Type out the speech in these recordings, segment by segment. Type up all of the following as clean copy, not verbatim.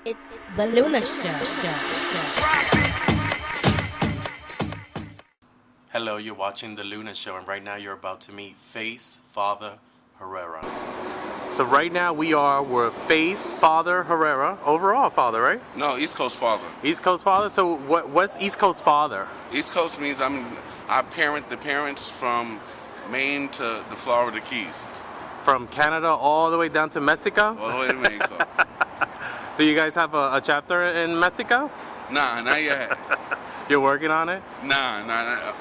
It's the Luna Show. Hello, you're watching The Luna Show, and right now you're about to meet Face Father Herrera. So right now we're Face Father Herrera, overall father, right? No, East Coast father. East Coast father? So what's East Coast father? East Coast means I parent the parents from Maine to the Florida Keys. From Canada all the way down to Mexico? All the way to Mexico. Do you guys have a chapter in Mexico? Nah, not yet. You're working on it? Nah.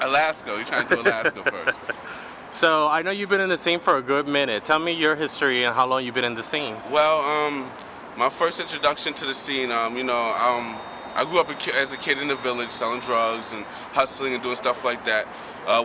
Alaska. We're trying to do Alaska first. So I know you've been in the scene for a good minute. Tell me your history and how long you've been in the scene. Well, my first introduction to the scene, I grew up as a kid in the village selling drugs and hustling and doing stuff like that.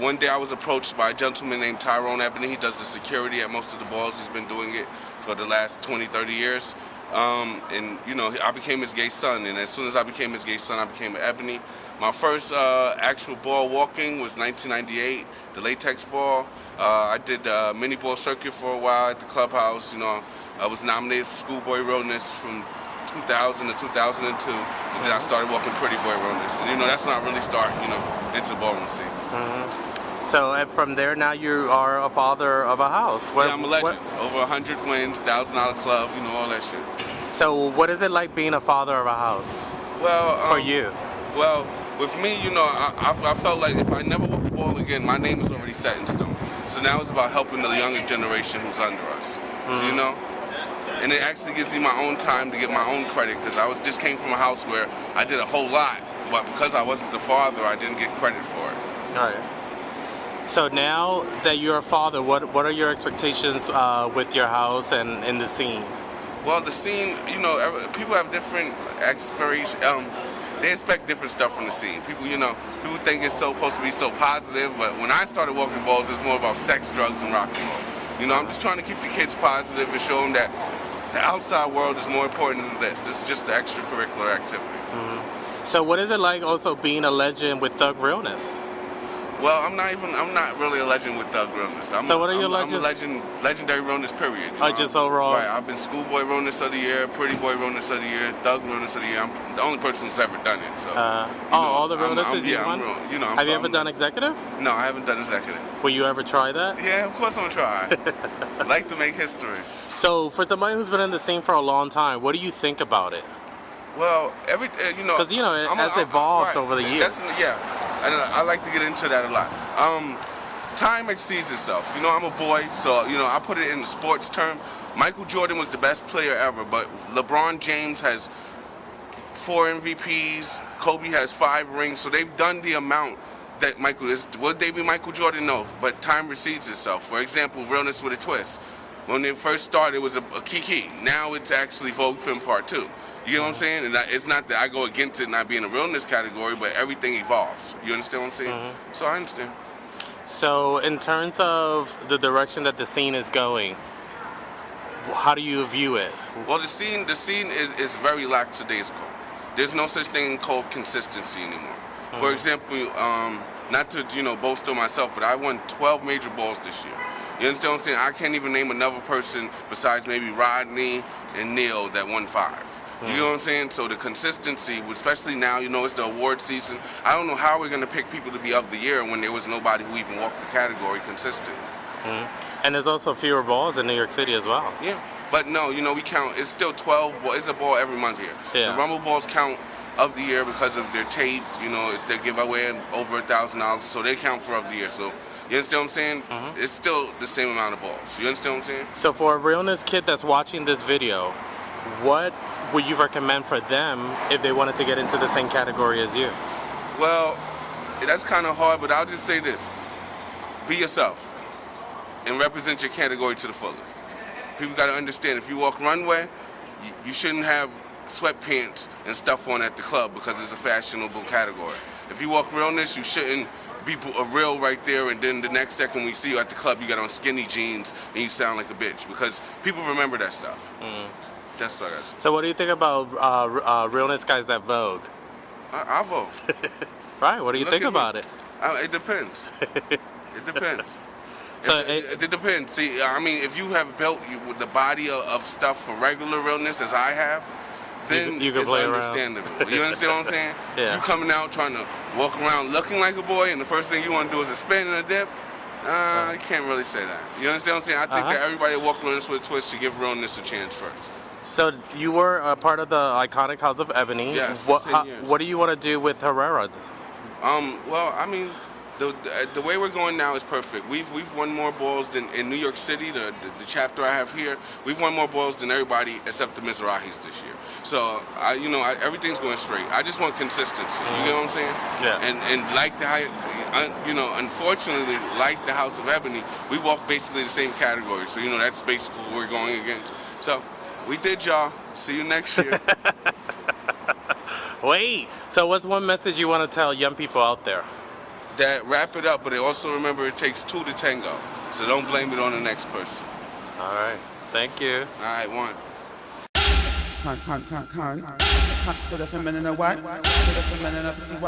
One day I was approached by a gentleman named Tyrone Ebony. He does the security at most of the balls. He's been doing it for the last 20, 30 years. I became his gay son, and as soon as I became his gay son, I became an Ebony. My first actual ball walking was 1998, the latex ball. I did the mini ball circuit for a while at the clubhouse. I was nominated for Schoolboy Realness from 2000 to 2002, and then I started walking Pretty Boy Realness. And that's when I really started, into the ballroom scene. So from there, now you are a father of a house. Yeah, I'm a legend. Over 100 wins, $1,000 club, all that shit. So what is it like being a father of a house? Well, for you? Well, with me, I felt like if I never walk a ball again, my name is already set in stone. So now it's about helping the younger generation who's under us. So, and it actually gives me my own time to get my own credit, because just came from a house where I did a whole lot, but because I wasn't the father, I didn't get credit for it. All right. So now that you're a father, what are your expectations with your house and in the scene? Well, the scene, people have different expectations. They expect different stuff from the scene. People think it's supposed to be so positive, but when I started walking balls, it's more about sex, drugs, and rock and roll. I'm just trying to keep the kids positive and show them that the outside world is more important than this. This is just the extracurricular activity. Mm-hmm. So what is it like also being a legend with Thug Realness? Well, I'm not really a legend with Thug Realness. I'm a legendary realness, period. Just overall? Right, I've been Schoolboy Realness of the Year, Pretty Boy Realness of the Year, Thug Realness of the Year. I'm the only person who's ever done it. So, all the realnesses you've won? Have you ever done executive? No, I haven't done executive. Will you ever try that? Yeah, of course I'm gonna try. I like to make history. So, for somebody who's been in the scene for a long time, what do you think about it? Well, because it has evolved over the years. And I like to get into that a lot. Time exceeds itself. I'm a boy, so I put it in the sports term. Michael Jordan was the best player ever, but LeBron James has 4 MVPs. Kobe has 5 rings, so they've done the amount that Michael is. Would they be Michael Jordan? No, but time recedes itself. For example, Realness with a Twist. When it first started, it was a Kiki. Now it's actually Vogue Film Part 2. You know what I'm saying? And it's not that I go against it not being a realness category, but everything evolves. You understand what I'm saying? Mm-hmm. So I understand. So in terms of the direction that the scene is going, how do you view it? Well, the scene is very lackadaisical. There's no such thing called consistency anymore. Mm-hmm. For example, not to boast on myself, but I won 12 major balls this year. You understand what I'm saying? I can't even name another person besides maybe Rodney and Neil that won 5. You know what I'm saying? So the consistency, especially now, it's the award season. I don't know how we're going to pick people to be of the year when there was nobody who even walked the category consistent. Mm-hmm. And there's also fewer balls in New York City as well. Yeah, but no, we count. It's still 12 balls. It's a ball every month here. Yeah. The Rumble balls count of the year because of their tape. They give away over $1,000, so they count for of the year. So you understand what I'm saying? Mm-hmm. It's still the same amount of balls. You understand what I'm saying? So for a realness kid that's watching this video, what would you recommend for them if they wanted to get into the same category as you? Well, that's kind of hard, but I'll just say this. Be yourself and represent your category to the fullest. People got to understand, if you walk runway, you shouldn't have sweatpants and stuff on at the club because it's a fashionable category. If you walk realness, you shouldn't be a real right there, and then the next second we see you at the club, you got on skinny jeans and you sound like a bitch, because people remember that stuff. That's what I got to say. So what do you think about realness guys that Vogue? I vote. Right, what do you think about it? It depends. It depends. So it depends. See, if you have built the body of stuff for regular realness as I have, then you can it's play around. understandable. You understand what I'm saying? Yeah. You coming out trying to walk around looking like a boy, and the first thing you want to do is a spin and a dip. You can't really say that. You understand what I'm saying? I think that everybody walk around this with a twist to give realness a chance first. So you were a part of the iconic House of Ebony. Yes, for 10 years. What do you want to do with Herrera? Well, I mean, the way we're going now is perfect. We've won more balls than in New York City, the chapter I have here. We've won more balls than everybody except the Mizrahis this year. So everything's going straight. I just want consistency. You get what I'm saying? Yeah. And like unfortunately, like the House of Ebony, we walk basically the same category. So that's basically what we're going against. So we did, y'all. See you next year. Wait. So what's one message you want to tell young people out there? That wrap it up, but also remember it takes two to tango. So don't blame it on the next person. All right. Thank you. All right, one. Hunt for the feminine, what? For the feminine,